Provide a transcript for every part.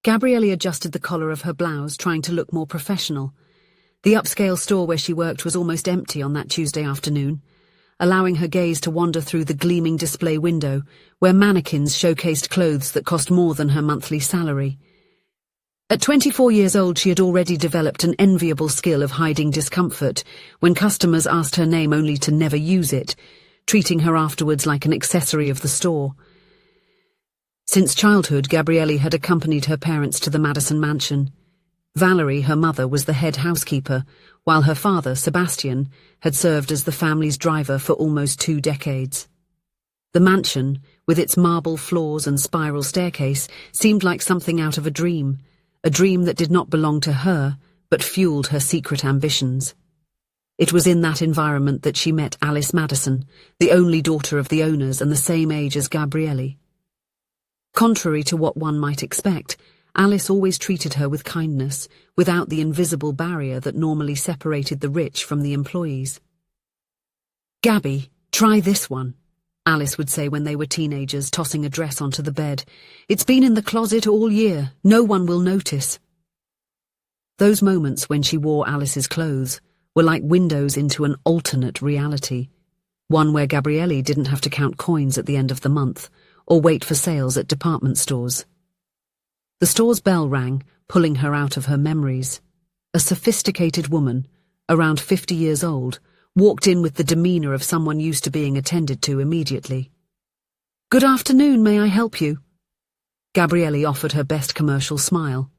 Gabrielle adjusted the collar of her blouse, trying to look more professional. The upscale store where she worked was almost empty on that Tuesday afternoon, allowing her gaze to wander through the gleaming display window, where mannequins showcased clothes that cost more than her monthly salary. At 24 years old, she had already developed an enviable skill of hiding discomfort when customers asked her name only to never use it, treating her afterwards like an accessory of the store. Since childhood, Gabrielle had accompanied her parents to the Madison mansion. Valerie, her mother, was the head housekeeper, while her father, Sebastian, had served as the family's driver for almost 2 decades. The mansion, with its marble floors and spiral staircase, seemed like something out of a dream that did not belong to her, but fueled her secret ambitions. It was in that environment that she met Alice Madison, the only daughter of the owners and the same age as Gabrielle. Contrary to what one might expect, Alice always treated her with kindness, without the invisible barrier that normally separated the rich from the employees. "Gabby, try this one," Alice would say when they were teenagers, tossing a dress onto the bed. "It's been in the closet all year. No one will notice." Those moments when she wore Alice's clothes were like windows into an alternate reality, one where Gabrielle didn't have to count coins at the end of the month, or wait for sales at department stores. The store's bell rang, pulling her out of her memories. A sophisticated woman, around 50 years old, walked in with the demeanor of someone used to being attended to immediately. "Good afternoon, may I help you?" Gabrielle offered her best commercial smile.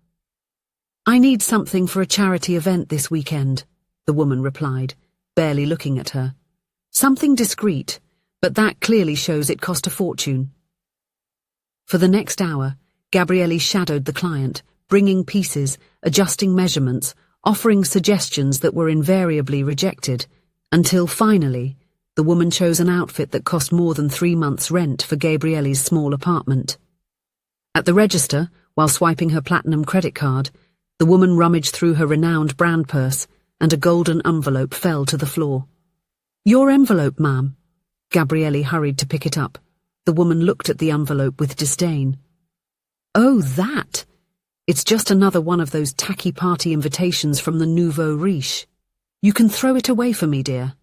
"I need something for a charity event this weekend," the woman replied, barely looking at her. "Something discreet, but that clearly shows it cost a fortune." For the next hour, Gabrielle shadowed the client, bringing pieces, adjusting measurements, offering suggestions that were invariably rejected, until finally, the woman chose an outfit that cost more than 3 months' rent for Gabrielle's small apartment. At the register, while swiping her platinum credit card, the woman rummaged through her renowned brand purse, and a golden envelope fell to the floor. "Your envelope, ma'am." Gabrielle hurried to pick it up. The woman looked at the envelope with disdain. "Oh, that! It's just another one of those tacky party invitations from the nouveau riche. You can throw it away for me, dear."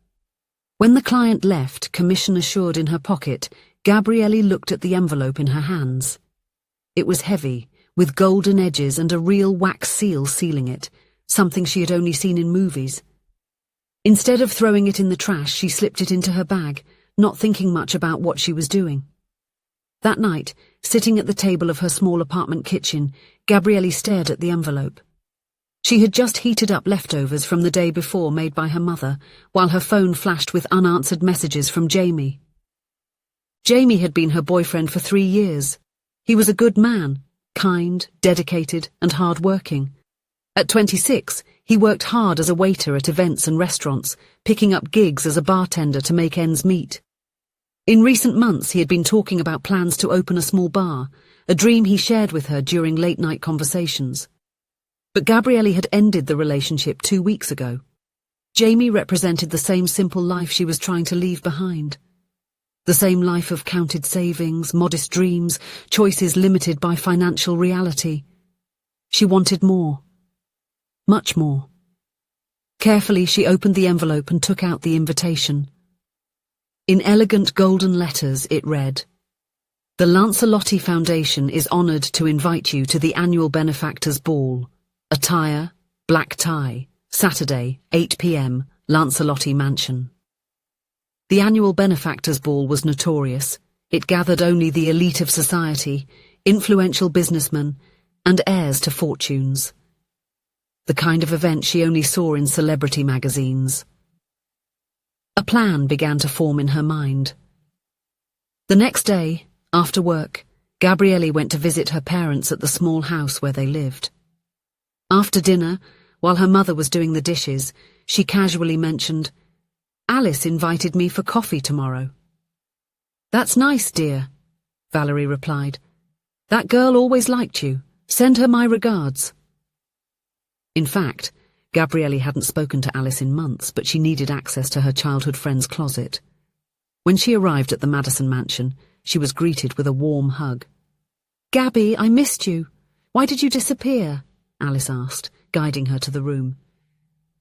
When the client left, commission assured in her pocket, Gabrielle looked at the envelope in her hands. It was heavy, with golden edges and a real wax seal sealing it, something she had only seen in movies. Instead of throwing it in the trash, she slipped it into her bag, not thinking much about what she was doing. That night, sitting at the table of her small apartment kitchen, Gabrielle stared at the envelope. She had just heated up leftovers from the day before made by her mother, while her phone flashed with unanswered messages from Jamie. Jamie had been her boyfriend for 3 years. He was a good man, kind, dedicated, and hard-working. At 26, he worked hard as a waiter at events and restaurants, picking up gigs as a bartender to make ends meet. In recent months, he had been talking about plans to open a small bar, a dream he shared with her during late-night conversations. But Gabrielle had ended the relationship 2 weeks ago. Jamie represented the same simple life she was trying to leave behind. The same life of counted savings, modest dreams, choices limited by financial reality. She wanted more. Much more. Carefully, she opened the envelope and took out the invitation. In elegant golden letters, it read, "The Lancelotti Foundation is honoured to invite you to the annual Benefactors Ball. Attire, black tie, Saturday, 8 p.m, Lancelotti Mansion." The annual Benefactors Ball was notorious. It gathered only the elite of society, influential businessmen, and heirs to fortunes. The kind of event she only saw in celebrity magazines. A plan began to form in her mind. The next day, after work, Gabrielle went to visit her parents at the small house where they lived. After dinner, while her mother was doing the dishes, she casually mentioned, "Alice invited me for coffee tomorrow." "That's nice, dear," Valerie replied. "That girl always liked you. Send her my regards." In fact, Gabrielle hadn't spoken to Alice in months, but she needed access to her childhood friend's closet. When she arrived at the Madison mansion, she was greeted with a warm hug. "Gabby, I missed you. Why did you disappear? Alice asked, guiding her to the room.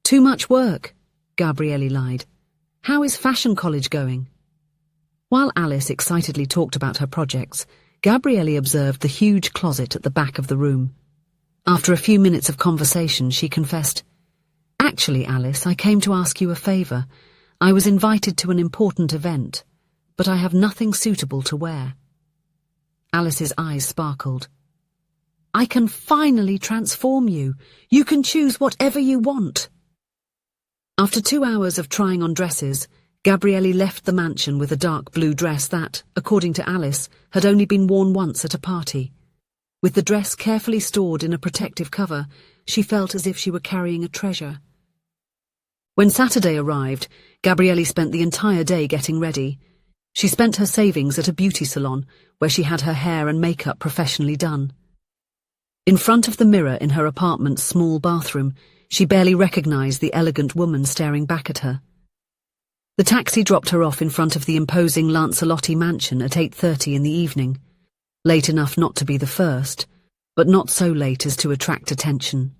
Too much work, Gabrielle lied. How is fashion college going? While Alice excitedly talked about her projects, Gabrielle observed the huge closet at the back of the room. After a few minutes of conversation, she confessed, Actually, Alice, I came to ask you a favour. I was invited to an important event, but I have nothing suitable to wear. Alice's eyes sparkled. I can finally transform you. You can choose whatever you want. After 2 hours of trying on dresses, Gabrielle left the mansion with a dark blue dress that, according to Alice, had only been worn once at a party. With the dress carefully stored in a protective cover, she felt as if she were carrying a treasure. When Saturday arrived, Gabrielle spent the entire day getting ready. She spent her savings at a beauty salon, where she had her hair and makeup professionally done. In front of the mirror in her apartment's small bathroom, she barely recognized the elegant woman staring back at her. The taxi dropped her off in front of the imposing Lancelotti mansion at 8:30 in the evening, late enough not to be the first, but not so late as to attract attention.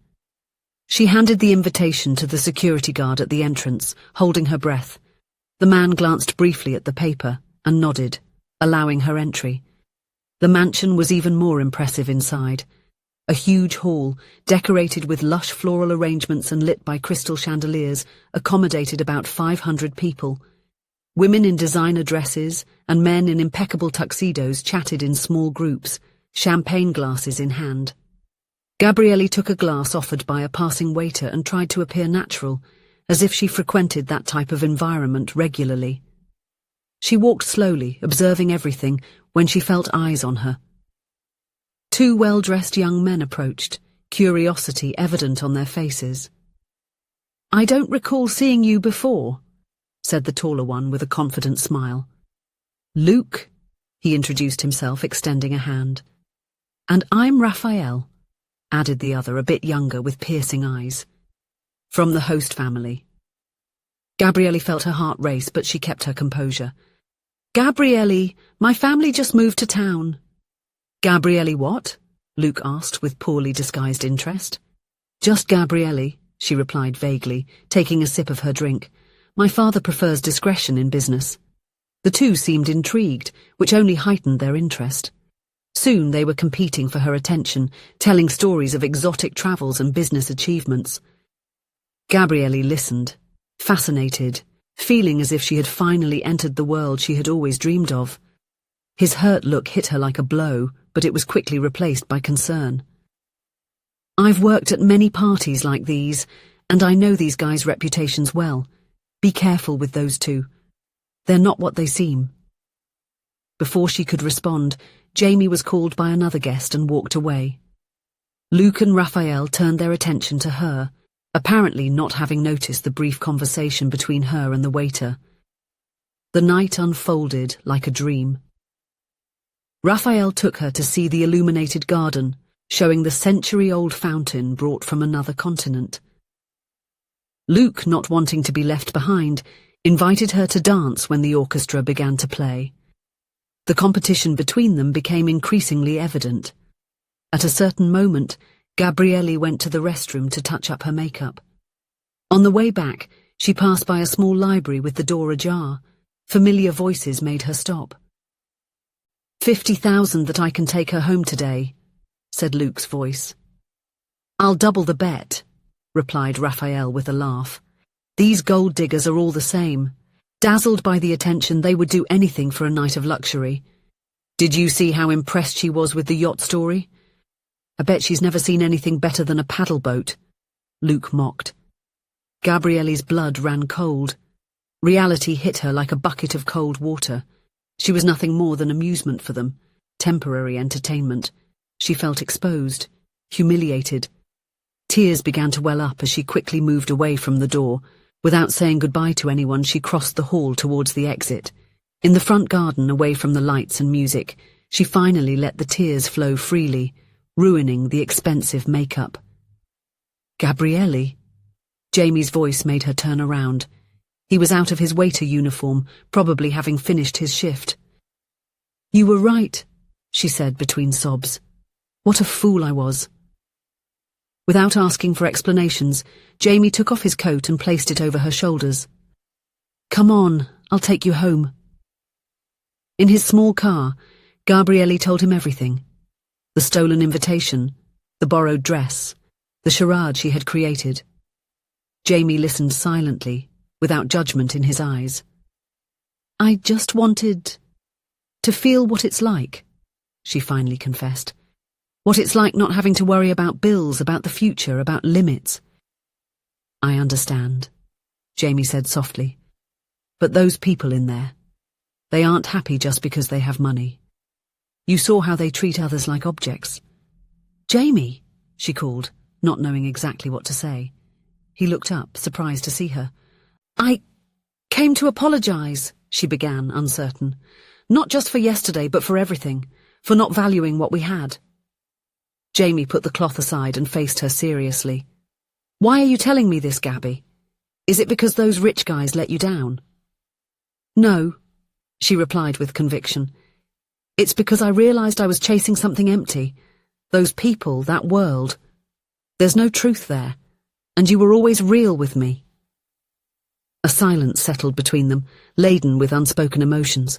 She handed the invitation to the security guard at the entrance, holding her breath. The man glanced briefly at the paper and nodded, allowing her entry. The mansion was even more impressive inside. A huge hall, decorated with lush floral arrangements and lit by crystal chandeliers, accommodated about 500 people. Women in designer dresses and men in impeccable tuxedos chatted in small groups, champagne glasses in hand. Gabrielle took a glass offered by a passing waiter and tried to appear natural, as if she frequented that type of environment regularly. She walked slowly, observing everything, when she felt eyes on her. 2 well-dressed young men approached, curiosity evident on their faces. I don't recall seeing you before, said the taller one with a confident smile. Luke, he introduced himself, extending a hand. And I'm Raphael, added the other, a bit younger with piercing eyes. From the host family. Gabrielle felt her heart race, but she kept her composure. Gabrielle, my family just moved to town. Gabrielle what? Luke asked with poorly disguised interest. Just Gabrielle, she replied vaguely, taking a sip of her drink. My father prefers discretion in business. The two seemed intrigued, which only heightened their interest. Soon they were competing for her attention, telling stories of exotic travels and business achievements. Gabrielle listened, fascinated, feeling as if she had finally entered the world she had always dreamed of. His hurt look hit her like a blow, but it was quickly replaced by concern. I've worked at many parties like these, and I know these guys' reputations well. Be careful with those two. They're not what they seem. Before she could respond, Jamie was called by another guest and walked away. Luke and Raphael turned their attention to her, apparently not having noticed the brief conversation between her and the waiter. The night unfolded like a dream. Raphael took her to see the illuminated garden, showing the century-old fountain brought from another continent. Luke, not wanting to be left behind, invited her to dance when the orchestra began to play. The competition between them became increasingly evident. At a certain moment, Gabrielle went to the restroom to touch up her makeup. On the way back, she passed by a small library with the door ajar. Familiar voices made her stop. 50,000 that I can take her home today, said Luke's voice. I'll double the bet, replied Raphael with a laugh. These gold diggers are all the same. Dazzled by the attention, they would do anything for a night of luxury. Did you see how impressed she was with the yacht story? I bet she's never seen anything better than a paddle boat, Luke mocked. Gabrielle's blood ran cold. Reality hit her like a bucket of cold water. She was nothing more than amusement for them, temporary entertainment. She felt exposed, humiliated. Tears began to well up as she quickly moved away from the door. Without saying goodbye to anyone, she crossed the hall towards the exit. In the front garden, away from the lights and music, she finally let the tears flow freely, ruining the expensive makeup. Gabrielle? Jamie's voice made her turn around. He was out of his waiter uniform, probably having finished his shift. You were right, she said between sobs. What a fool I was. Without asking for explanations, Jamie took off his coat and placed it over her shoulders. Come on, I'll take you home. In his small car, Gabriele told him everything. The stolen invitation, the borrowed dress, the charade she had created. Jamie listened silently, without judgment in his eyes. I just wanted to feel what it's like, she finally confessed. What it's like not having to worry about bills, about the future, about limits. I understand, Jamie said softly. But those people in there, they aren't happy just because they have money. You saw how they treat others like objects. Jamie, she called, not knowing exactly what to say. He looked up, surprised to see her. I came to apologize, she began, uncertain. Not just for yesterday, but for everything, for not valuing what we had. Jamie put the cloth aside and faced her seriously. Why are you telling me this, Gabby? Is it because those rich guys let you down? No, she replied with conviction. It's because I realized I was chasing something empty. Those people, that world. There's no truth there, and you were always real with me. A silence settled between them, laden with unspoken emotions.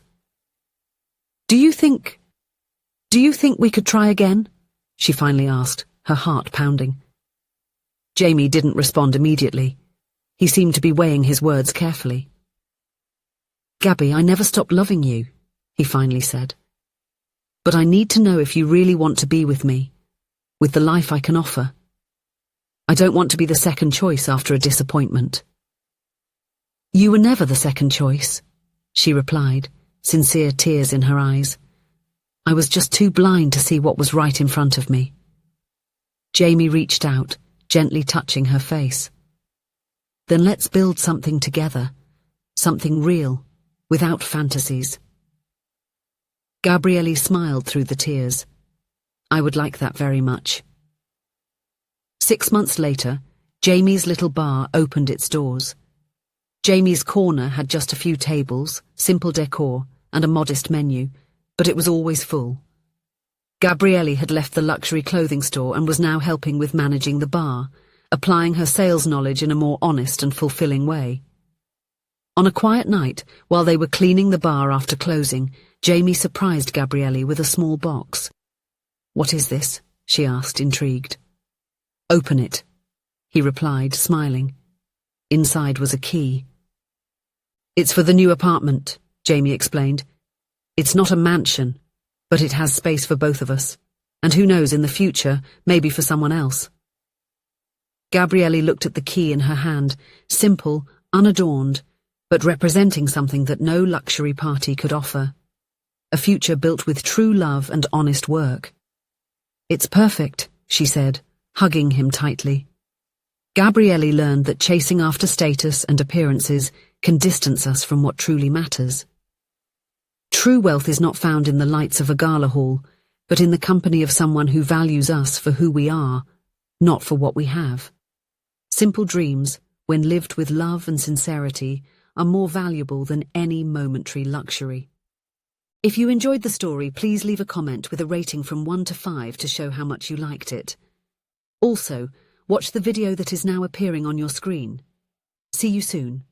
Do you think we could try again? She finally asked, her heart pounding. Jamie didn't respond immediately. He seemed to be weighing his words carefully. Gabby, I never stopped loving you, he finally said. But I need to know if you really want to be with me, with the life I can offer. I don't want to be the second choice after a disappointment. You were never the second choice, she replied, sincere tears in her eyes. I was just too blind to see what was right in front of me. Jamie reached out, gently touching her face. Then let's build something together, something real, without fantasies. Gabriele smiled through the tears. I would like that very much. 6 months later, Jamie's little bar opened its doors. Jamie's corner had just a few tables, simple decor, and a modest menu, but it was always full. Gabriele had left the luxury clothing store and was now helping with managing the bar, applying her sales knowledge in a more honest and fulfilling way. On a quiet night, while they were cleaning the bar after closing, Jamie surprised Gabriele with a small box. What is this? She asked, intrigued. Open it, he replied, smiling. Inside was a key. It's for the new apartment, Jamie explained. It's not a mansion, but it has space for both of us. And who knows, in the future, maybe for someone else. Gabriele looked at the key in her hand, simple, unadorned, but representing something that no luxury party could offer. A future built with true love and honest work. It's perfect, she said, hugging him tightly. Gabriele learned that chasing after status and appearances can distance us from what truly matters. True wealth is not found in the lights of a gala hall, but in the company of someone who values us for who we are, not for what we have. Simple dreams, when lived with love and sincerity, are more valuable than any momentary luxury. If you enjoyed the story, please leave a comment with a rating from 1 to 5 to show how much you liked it. Also, watch the video that is now appearing on your screen. See you soon.